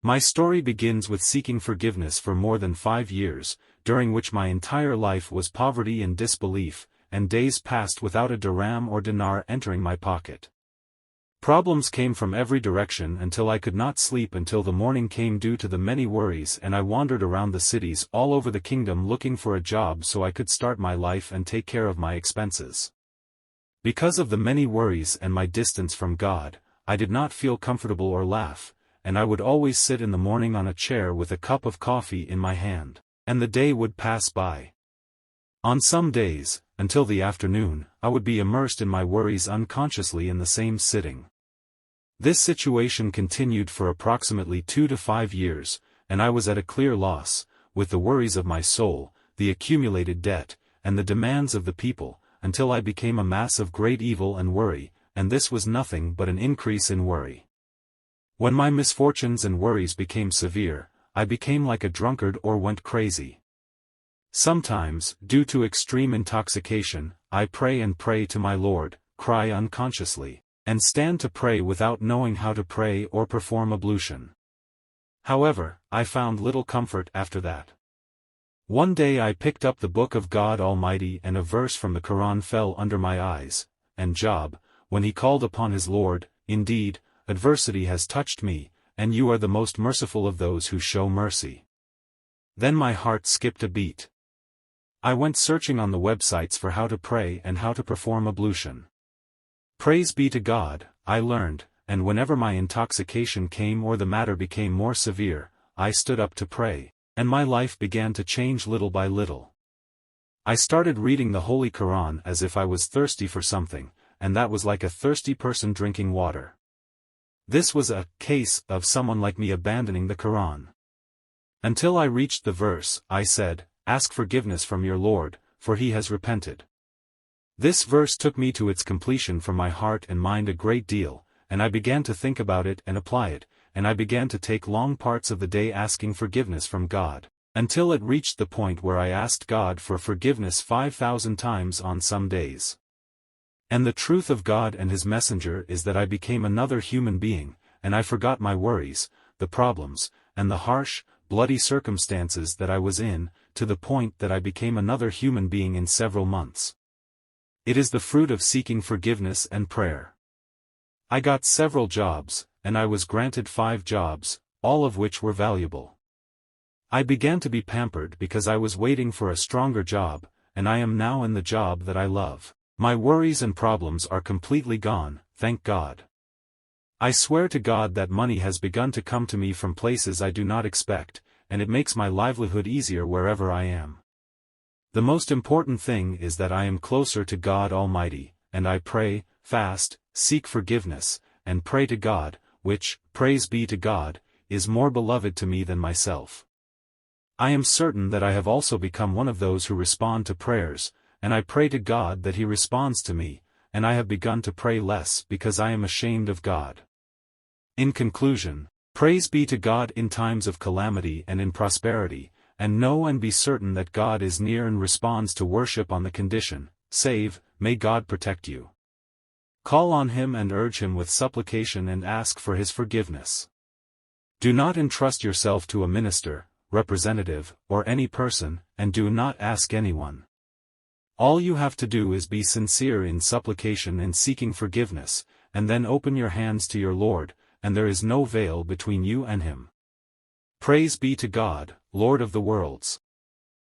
My story begins with seeking forgiveness for more than 5 years, during which my entire life was poverty and disbelief, and days passed without a dirham or dinar entering my pocket. Problems came from every direction until I could not sleep until the morning came due to the many worries, and I wandered around the cities all over the kingdom looking for a job so I could start my life and take care of my expenses. Because of the many worries and my distance from God, I did not feel comfortable or laugh, and I would always sit in the morning on a chair with a cup of coffee in my hand, and the day would pass by. On some days, until the afternoon, I would be immersed in my worries unconsciously in the same sitting. This situation continued for approximately 2 to 5 years, and I was at a clear loss, with the worries of my soul, the accumulated debt, and the demands of the people, until I became a mass of great evil and worry, and this was nothing but an increase in worry. When my misfortunes and worries became severe, I became like a drunkard or went crazy. Sometimes, due to extreme intoxication, I pray to my Lord, cry unconsciously, and stand to pray without knowing how to pray or perform ablution. However, I found little comfort after that. One day I picked up the Book of God Almighty and a verse from the Quran fell under my eyes, and Job, when he called upon his Lord, indeed, adversity has touched me, and you are the most merciful of those who show mercy. Then my heart skipped a beat. I went searching on the websites for how to pray and how to perform ablution. Praise be to God, I learned, and whenever my intoxication came or the matter became more severe, I stood up to pray, and my life began to change little by little. I started reading the Holy Quran as if I was thirsty for something, and that was like a thirsty person drinking water. This was a case of someone like me abandoning the Quran. Until I reached the verse, I said, "Ask forgiveness from your Lord, for he has repented." This verse took me to its completion from my heart and mind a great deal, and I began to think about it and apply it, and I began to take long parts of the day asking forgiveness from God, until it reached the point where I asked God for forgiveness 5,000 times on some days. And the truth of God and His Messenger is that I became another human being, and I forgot my worries, the problems, and the harsh, bloody circumstances that I was in, to the point that I became another human being in several months. It is the fruit of seeking forgiveness and prayer. I got several jobs, and I was granted 5 jobs, all of which were valuable. I began to be pampered because I was waiting for a stronger job, and I am now in the job that I love. My worries and problems are completely gone, thank God. I swear to God that money has begun to come to me from places I do not expect, and it makes my livelihood easier wherever I am. The most important thing is that I am closer to God Almighty, and I pray, fast, seek forgiveness, and pray to God, which, praise be to God, is more beloved to me than myself. I am certain that I have also become one of those who respond to prayers, and I pray to God that He responds to me, and I have begun to pray less because I am ashamed of God. In conclusion, praise be to God in times of calamity and in prosperity, and know and be certain that God is near and responds to worship on the condition, save, may God protect you. Call on Him and urge Him with supplication and ask for His forgiveness. Do not entrust yourself to a minister, representative, or any person, and do not ask anyone. All you have to do is be sincere in supplication and seeking forgiveness, and then open your hands to your Lord, and there is no veil between you and Him. Praise be to God, Lord of the worlds.